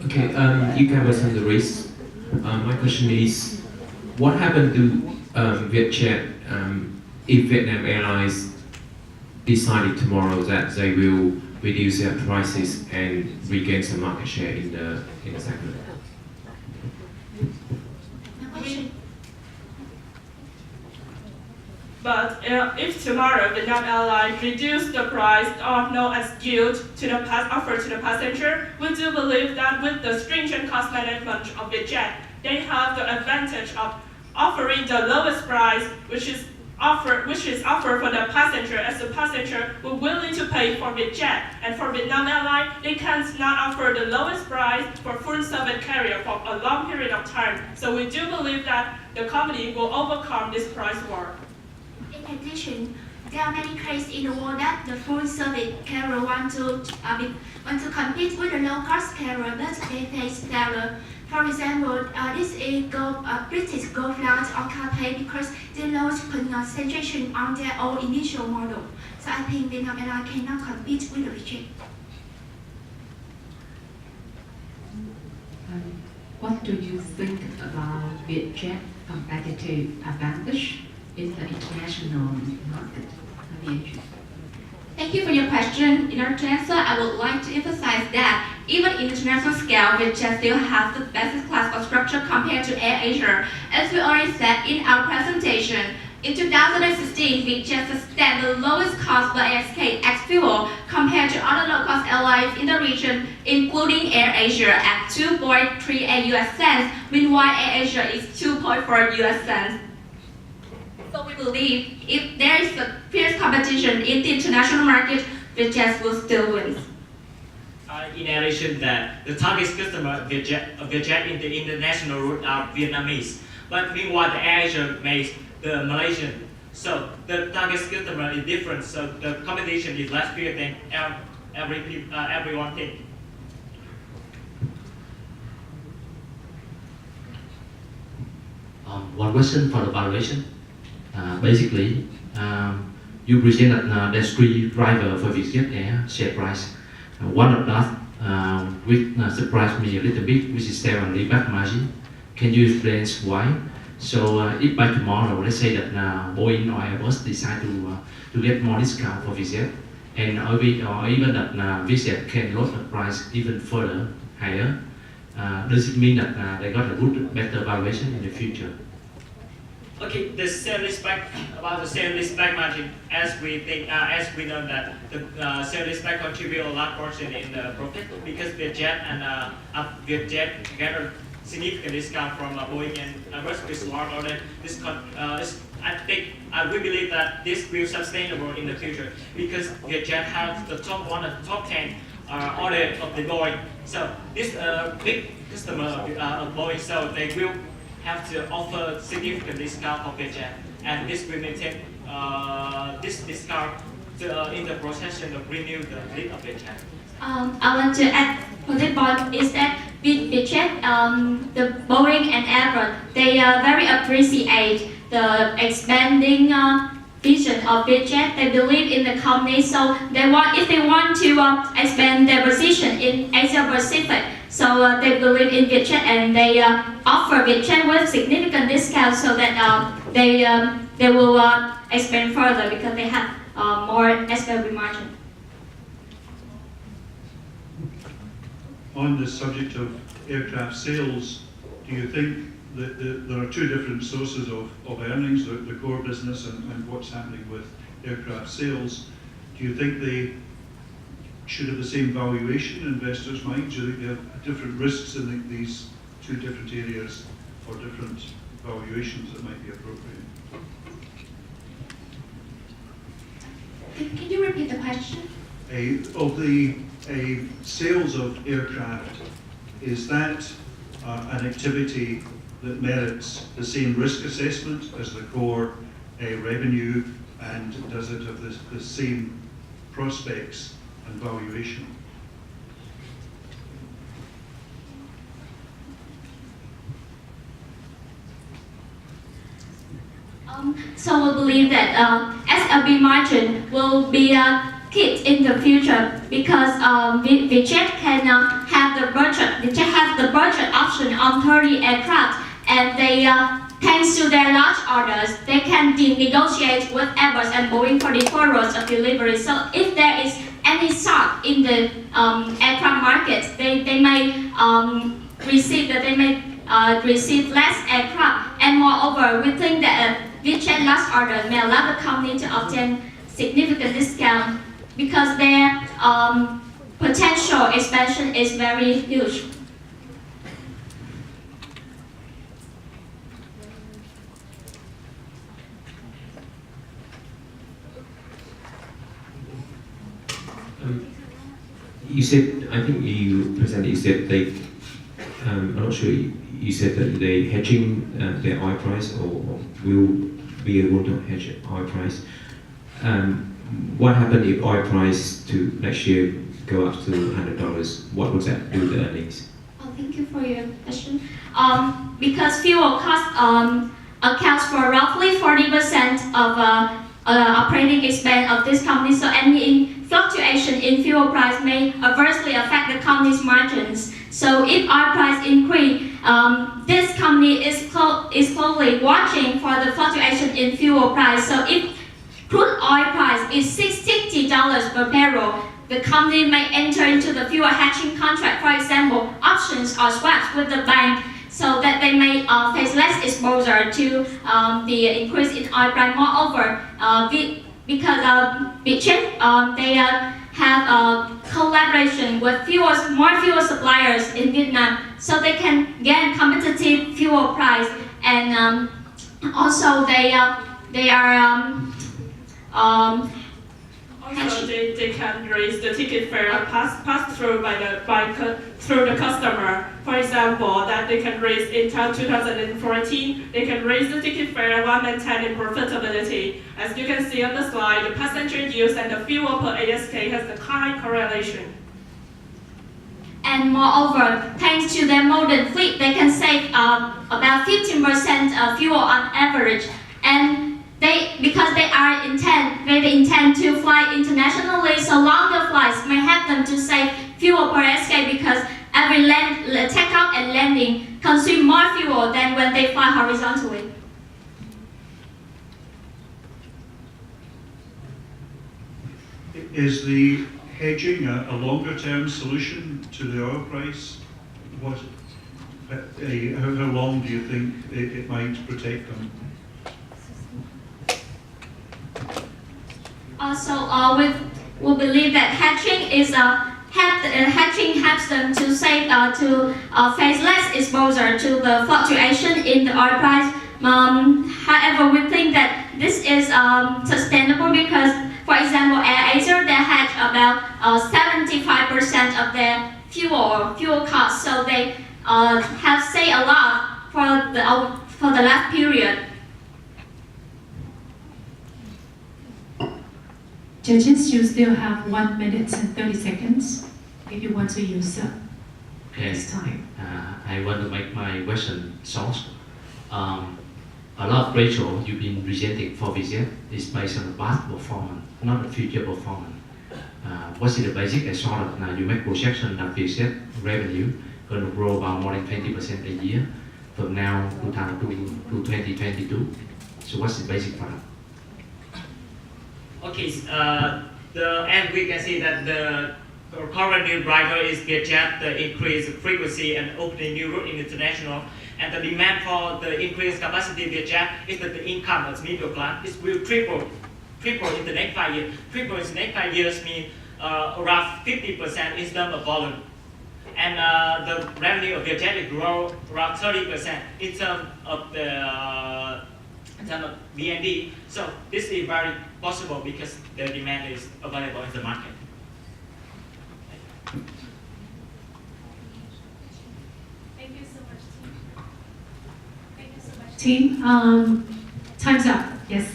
Okay, you covered some of the risks. My question is, what happened to Vietjet if Vietnam Airlines decided tomorrow that they will reduce their prices and regain some market share in the segment? But if tomorrow Vietnam Airlines reduce the price or no as yield to the offer to the passenger, we do believe that with the stringent cost management of Vietjet, they have the advantage of offering the lowest price, which is offered for the passenger, as the passenger will willing to pay for Vietjet. And for Vietnam Airlines, they cannot offer the lowest price for full service carrier for a long period of time. So we do believe that the company will overcome this price war. In addition, there are many cases in the world that the full service carrier want to compete with the low cost carrier, but they face failure. For example, this is British Go Flight or Cathay because they lost concentration on their own initial model. So I think Vietnam Airlines cannot compete with the Vietjet. What do you think about Vietjet competitive advantage in the international market aviation? Thank you for your question. In order to answer, I would like to emphasize that even in international scale, Vietjet still has the best class of structure compared to AirAsia. As we already said in our presentation, in 2016, Vietjet sustained the lowest cost per ASK ex-fuel compared to other low-cost airlines in the region, including AirAsia at 2.38 US cents, meanwhile AirAsia is 2.4 US cents. So we believe if there is a fierce competition in the international market, Vietjet will still win. In addition, that the target customer Vietjet in the international route are Vietnamese, but meanwhile the AirAsia makes the Malaysian. So the target customer is different. So the competition is less fierce than everyone thinks. One question for the valuation. Basically, you present that there's three drivers for Vietjet Air share price. One of that which surprised me a little bit, which is sale and leaseback margin. Can you explain why? So if by tomorrow, let's say that Boeing or Airbus decide to get more discount for Vietjet, and or even that Vietjet can lower the price even further higher, does it mean that they got a good, better valuation in the future? Okay, the sale-leaseback, about the sale-leaseback margin, as we know that the sale-leaseback contribute a large portion in the profit because Vietjet and Vietjet get a significant discount from Boeing and Airbus with large order. We believe that this will be sustainable in the future because Vietjet has the one of the top 10 order of the Boeing. So this big customer of Boeing, so they will have to offer significant discount for Vietjet, and this will maintain this discount in the process of renew the fleet of Vietjet. I want to add for this point is that with Vietjet, the Boeing and Airbus, they very appreciate the expanding vision of Vietjet. They believe in the company, so if they want to expand their position in Asia Pacific, so they believe in Vietjet and they offer Vietjet with significant discounts so that they will expand further because they have more SLB margin. On the subject of aircraft sales, do you think that there are two different sources of earnings, the core business and what's happening with aircraft sales? Do you think they should have the same valuation in investors' minds? Do you think they have different risks in these two different areas or different valuations that might be appropriate? Can you repeat the question? Of the sales of aircraft, is that an activity that merits the same risk assessment as the core revenue, and does it have the same prospects and valuation? So we believe that SLB margin will be kept in the future because Vietjet can have have the budget option on 30 aircraft, and they, thanks to their large orders, they can negotiate with Airbus and Boeing for deferrals of delivery. So if there is any shock in the aircraft market, they may receive less aircraft. And moreover, we think that Vietjet large order may allow the company to obtain significant discount because their potential expansion is very huge. You said, I think you presented, you said they, I'm not sure, you said that they hedging their oil price or will be able to hedge oil price. What happened if oil price to next year go up to $100? What would that do to the earnings? Oh, thank you for your question. Because fuel cost accounts for roughly 40% of operating expense of this company, so any fluctuation in fuel price may adversely affect the company's margins. So if oil price increase, this company is closely watching for the fluctuation in fuel price. So if crude oil price is $60 per barrel, the company may enter into the fuel hedging contract, for example, options or swaps with the bank, so that they may face less exposure to the increase in oil price. Moreover, because Vietjet, they have a collaboration with more fuel suppliers in Vietnam, so they can gain competitive fuel price, and also they are Also, they can raise the ticket fare pass through through the customer. For example, that they can raise in 2014, they can raise the ticket fare 1 and 10 in profitability. As you can see on the slide, the passenger use and the fuel per ASK has a high correlation. And moreover, thanks to their modern fleet, they can save about 15% of fuel on average. And because they intend to fly internationally, so longer flights may help them to save fuel per ASK, because every takeoff and landing consume more fuel than when they fly horizontally. Is the hedging a longer-term solution to the oil price? How long do you think it might protect them? Also, we believe that hedging helps them to save face less exposure to the fluctuation in the oil price. However, we think that this is sustainable because, for example, AirAsia, they hedge about 75% of their fuel costs, so they have saved a lot for the last period. Judges, you still have 1 minute and 30 seconds if you want to use this time. I want to make my question short. A lot of ratio you've been presenting for Vietjet is based on the past performance, not the future performance. What is the basic assurance? Now you make projection that Vietjet revenue going to grow about more than 20% a year from now to 2022. So what's the basic for that? Okay, and we can see that the current new driver is Vietjet, the increased frequency and opening new route in international, and the demand for the increased capacity Vietjet is that the income as middle class will triple in the next 5 years. Triple in the next 5 years means around 50% in terms of volume, and the revenue of Vietjet will grow around 30% in terms of BND. So this is very possible because the demand is available in the market. Thank you so much, team. Thank you so much. Team, time's up. Yes.